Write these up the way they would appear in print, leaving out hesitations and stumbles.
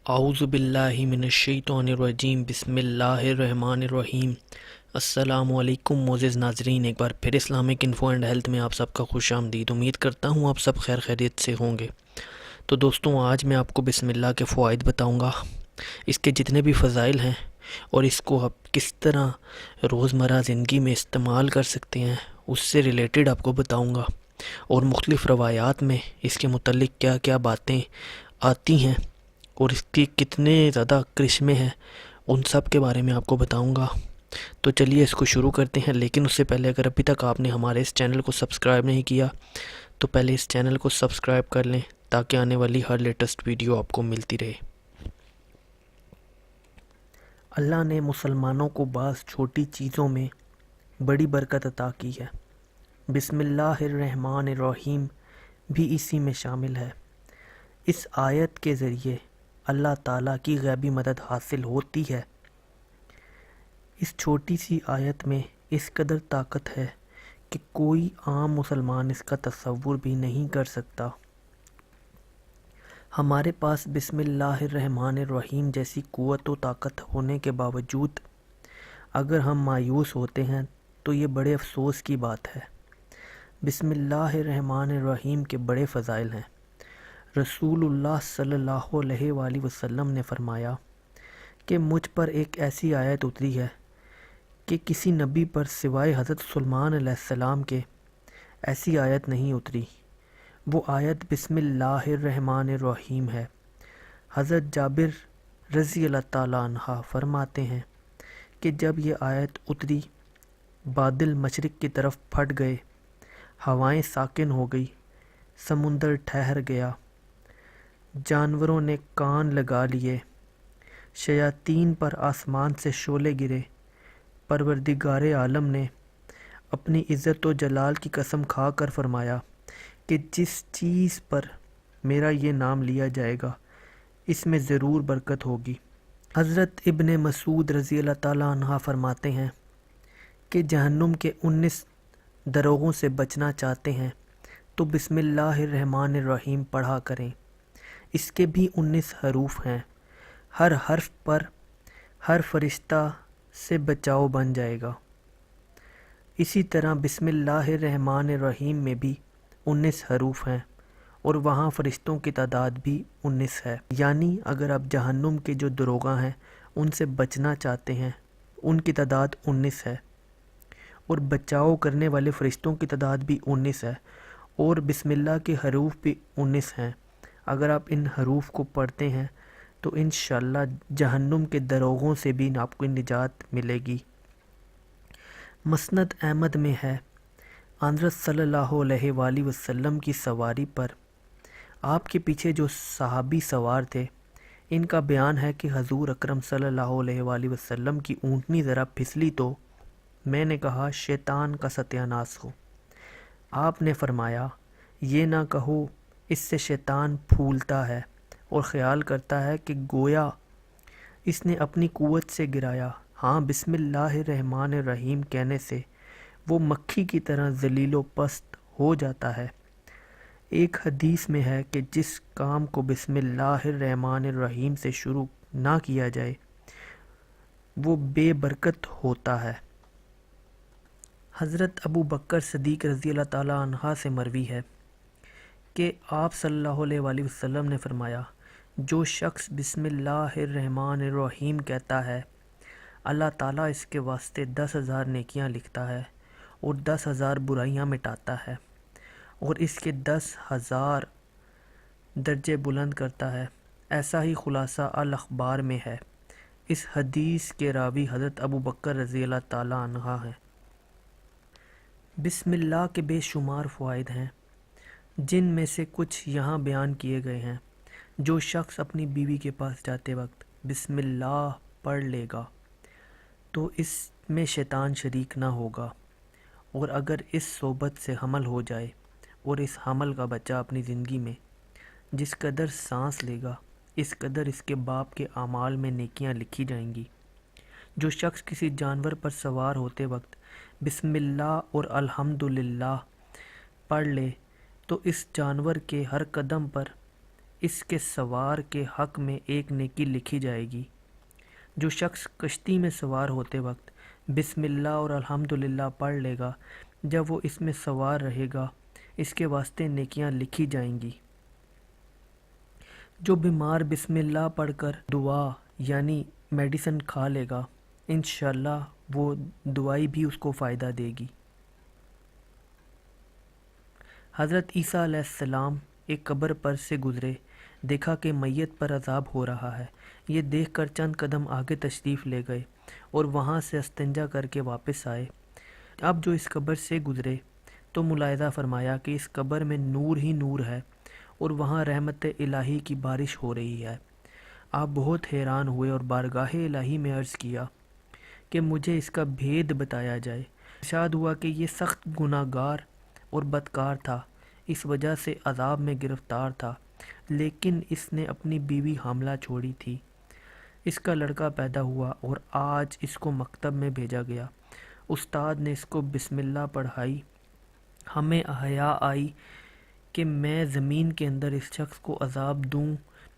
اعوذ باللہ من الشیطان الرجیم بسم اللہ الرحمن الرحیم۔ السلام علیکم معزز ناظرین، ایک بار پھر اسلامک انفو اینڈ ہیلتھ میں آپ سب کا خوش آمدید۔ امید کرتا ہوں آپ سب خیر خیریت سے ہوں گے۔ تو دوستوں، آج میں آپ کو بسم اللہ کے فوائد بتاؤں گا، اس کے جتنے بھی فضائل ہیں اور اس کو آپ کس طرح روزمرہ زندگی میں استعمال کر سکتے ہیں، اس سے ریلیٹڈ آپ کو بتاؤں گا، اور مختلف روایات میں اس کے متعلق کیا کیا باتیں آتی ہیں اور اس کے کتنے زیادہ کرشمے ہیں، ان سب کے بارے میں آپ کو بتاؤں گا۔ تو چلیے اس کو شروع کرتے ہیں، لیکن اس سے پہلے اگر ابھی تک آپ نے ہمارے اس چینل کو سبسکرائب نہیں کیا تو پہلے اس چینل کو سبسکرائب کر لیں تاکہ آنے والی ہر لیٹسٹ ویڈیو آپ کو ملتی رہے۔ اللہ نے مسلمانوں کو بعض چھوٹی چیزوں میں بڑی برکت عطا کی ہے۔ بسم اللہ الرحمن الرحیم بھی اسی میں شامل ہے۔ اس آیت کے ذریعے اللہ تعالیٰ کی غیبی مدد حاصل ہوتی ہے۔ اس چھوٹی سی آیت میں اس قدر طاقت ہے کہ کوئی عام مسلمان اس کا تصور بھی نہیں کر سکتا۔ ہمارے پاس بسم اللہ الرحمن الرحیم جیسی قوت و طاقت ہونے کے باوجود اگر ہم مایوس ہوتے ہیں تو یہ بڑے افسوس کی بات ہے۔ بسم اللہ الرحمن الرحیم کے بڑے فضائل ہیں۔ رسول اللہ صلی اللہ علیہ وآلہ وسلم نے فرمایا کہ مجھ پر ایک ایسی آیت اتری ہے کہ کسی نبی پر سوائے حضرت سلیمان علیہ السلام کے ایسی آیت نہیں اتری۔ وہ آیت بسم اللہ الرحمن الرحیم ہے۔ حضرت جابر رضی اللہ تعالیٰ عنہ فرماتے ہیں کہ جب یہ آیت اتری، بادل مشرق کی طرف پھٹ گئے، ہوائیں ساکن ہو گئی، سمندر ٹھہر گیا، جانوروں نے کان لگا لیے، شیاطین پر آسمان سے شعلے گرے۔ پروردگار عالم نے اپنی عزت و جلال کی قسم کھا کر فرمایا کہ جس چیز پر میرا یہ نام لیا جائے گا اس میں ضرور برکت ہوگی۔ حضرت ابن مسعود رضی اللہ تعالیٰ عنہ فرماتے ہیں کہ جہنم کے 19 دروغوں سے بچنا چاہتے ہیں تو بسم اللہ الرحمن الرحیم پڑھا کریں۔ اس کے بھی 19 حروف ہیں، ہر حرف پر ہر فرشتہ سے بچاؤ بن جائے گا۔ اسی طرح بسم اللہ الرحمن الرحیم میں بھی 19 حروف ہیں اور وہاں فرشتوں کی تعداد بھی 19 ہے۔ یعنی اگر آپ جہنم کے جو دروغہ ہیں ان سے بچنا چاہتے ہیں، ان کی تعداد 19 ہے، اور بچاؤ کرنے والے فرشتوں کی تعداد بھی 19 ہے، اور بسم اللہ کے حروف بھی 19 ہیں۔ اگر آپ ان حروف کو پڑھتے ہیں تو انشاءاللہ جہنم کے دروغوں سے بھی آپ کو نجات ملے گی۔ مسند احمد میں ہے، حضرت صلی اللہ علیہ وآلہ وسلم کی سواری پر آپ کے پیچھے جو صحابی سوار تھے، ان کا بیان ہے کہ حضور اکرم صلی اللہ علیہ وآلہ وسلم کی اونٹنی ذرا پھسلی تو میں نے کہا شیطان کا ستیہ ناس ہو۔ آپ نے فرمایا یہ نہ کہو، اس سے شیطان پھولتا ہے اور خیال کرتا ہے کہ گویا اس نے اپنی قوت سے گرایا۔ ہاں، بسم اللہ الرحمن الرحیم کہنے سے وہ مکھی کی طرح ذلیل و پست ہو جاتا ہے۔ ایک حدیث میں ہے کہ جس کام کو بسم اللہ الرحمن الرحیم سے شروع نہ کیا جائے وہ بے برکت ہوتا ہے۔ حضرت ابو بکر صدیق رضی اللہ تعالیٰ عنہ سے مروی ہے کہ آپ صلی اللہ علیہ وآلہ وسلم نے فرمایا جو شخص بسم اللہ الرحمن الرحیم کہتا ہے، اللہ تعالیٰ اس کے واسطے 10,000 نیکیاں لکھتا ہے اور 10,000 برائیاں مٹاتا ہے، اور اس کے 10,000 درجے بلند کرتا ہے۔ ایسا ہی خلاصہ الاخبار میں ہے۔ اس حدیث کے راوی حضرت ابو بکر رضی اللہ تعالیٰ عنہ ہیں۔ بسم اللہ کے بے شمار فوائد ہیں، جن میں سے کچھ یہاں بیان کیے گئے ہیں۔ جو شخص اپنی بیوی کے پاس جاتے وقت بسم اللہ پڑھ لے گا تو اس میں شیطان شریک نہ ہوگا، اور اگر اس صحبت سے حمل ہو جائے اور اس حمل کا بچہ اپنی زندگی میں جس قدر سانس لے گا اس قدر اس کے باپ کے اعمال میں نیکیاں لکھی جائیں گی۔ جو شخص کسی جانور پر سوار ہوتے وقت بسم اللہ اور الحمدللہ پڑھ لے تو اس جانور کے ہر قدم پر اس کے سوار کے حق میں ایک نیکی لکھی جائے گی۔ جو شخص کشتی میں سوار ہوتے وقت بسم اللہ اور الحمدللہ پڑھ لے گا، جب وہ اس میں سوار رہے گا اس کے واسطے نیکیاں لکھی جائیں گی۔ جو بیمار بسم اللہ پڑھ کر دعا یعنی میڈیسن کھا لے گا، انشاءاللہ وہ دوائی بھی اس کو فائدہ دے گی۔ حضرت عیسیٰ علیہ السلام ایک قبر پر سے گزرے، دیکھا کہ میت پر عذاب ہو رہا ہے۔ یہ دیکھ کر چند قدم آگے تشریف لے گئے اور وہاں سے استنجا کر کے واپس آئے۔ اب جو اس قبر سے گزرے تو ملاحظہ فرمایا کہ اس قبر میں نور ہی نور ہے اور وہاں رحمت الہی کی بارش ہو رہی ہے۔ آپ بہت حیران ہوئے اور بارگاہ الہی میں عرض کیا کہ مجھے اس کا بھید بتایا جائے۔ ارشاد ہوا کہ یہ سخت گناہ گار اور بدکار تھا، اس وجہ سے عذاب میں گرفتار تھا، لیکن اس نے اپنی بیوی حاملہ چھوڑی تھی۔ اس کا لڑکا پیدا ہوا اور آج اس کو مکتب میں بھیجا گیا۔ استاد نے اس کو بسم اللہ پڑھائی۔ ہمیں حیا آئی کہ میں زمین کے اندر اس شخص کو عذاب دوں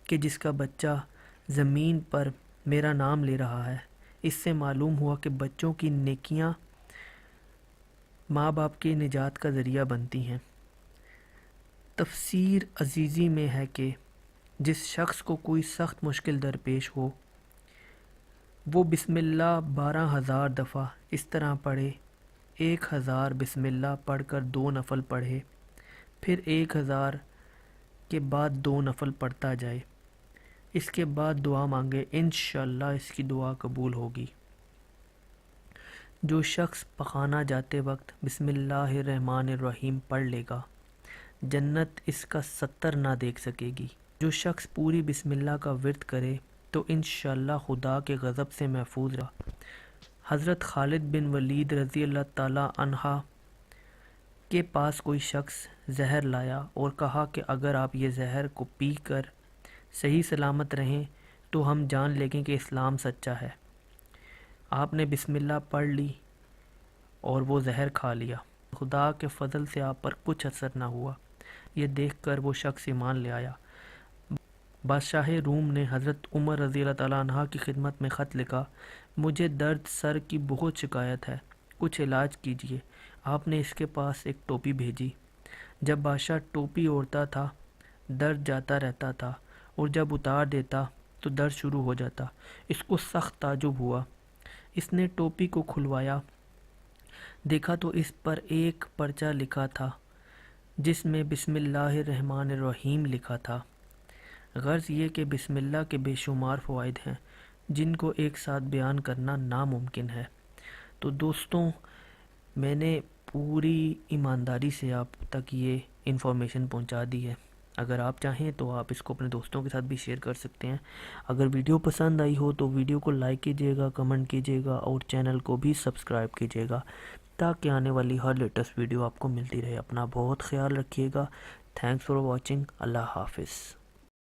کہ جس کا بچہ زمین پر میرا نام لے رہا ہے۔ اس سے معلوم ہوا کہ بچوں کی نیکیاں ماں باپ کی نجات کا ذریعہ بنتی ہیں۔ تفسیر عزیزی میں ہے کہ جس شخص کو کوئی سخت مشکل درپیش ہو وہ بسم اللہ 12,000 دفعہ اس طرح پڑھے، 1,000 بسم اللہ پڑھ کر 2 نفل پڑھے، پھر 1,000 کے بعد 2 نفل پڑھتا جائے، اس کے بعد دعا مانگے، انشاءاللہ اس کی دعا قبول ہوگی۔ جو شخص پخانہ جاتے وقت بسم اللہ الرحمن الرحیم پڑھ لے گا، جنت اس کا 70 نہ دیکھ سکے گی۔ جو شخص پوری بسم اللہ کا ورد کرے تو انشاءاللہ خدا کے غضب سے محفوظ رہا۔ حضرت خالد بن ولید رضی اللہ تعالی عنہ کے پاس کوئی شخص زہر لایا اور کہا کہ اگر آپ یہ زہر کو پی کر صحیح سلامت رہیں تو ہم جان لیں گے کہ اسلام سچا ہے۔ آپ نے بسم اللہ پڑھ لی اور وہ زہر کھا لیا۔ خدا کے فضل سے آپ پر کچھ اثر نہ ہوا۔ یہ دیکھ کر وہ شخص ایمان لے آیا۔ بادشاہ روم نے حضرت عمر رضی اللہ تعالیٰ عنہ کی خدمت میں خط لکھا، مجھے درد سر کی بہت شکایت ہے، کچھ علاج کیجیے۔ آپ نے اس کے پاس ایک ٹوپی بھیجی۔ جب بادشاہ ٹوپی اوڑھتا تھا درد جاتا رہتا تھا اور جب اتار دیتا تو درد شروع ہو جاتا۔ اس کو سخت تعجب ہوا۔ اس نے ٹوپی کو کھلوایا، دیکھا تو اس پر ایک پرچہ لکھا تھا جس میں بسم اللہ الرحمن الرحیم لکھا تھا۔ غرض یہ کہ بسم اللہ کے بے شمار فوائد ہیں جن کو ایک ساتھ بیان کرنا ناممکن ہے۔ تو دوستوں، میں نے پوری ایمانداری سے آپ تک یہ انفارمیشن پہنچا دی ہے۔ اگر آپ چاہیں تو آپ اس کو اپنے دوستوں کے ساتھ بھی شیئر کر سکتے ہیں۔ اگر ویڈیو پسند آئی ہو تو ویڈیو کو لائک کیجیے گا، کمنٹ کیجیے گا اور چینل کو بھی سبسکرائب کیجیے گا تاکہ آنے والی ہر لیٹسٹ ویڈیو آپ کو ملتی رہے۔ اپنا بہت خیال رکھیے گا۔ Thanks for watching. اللہ حافظ۔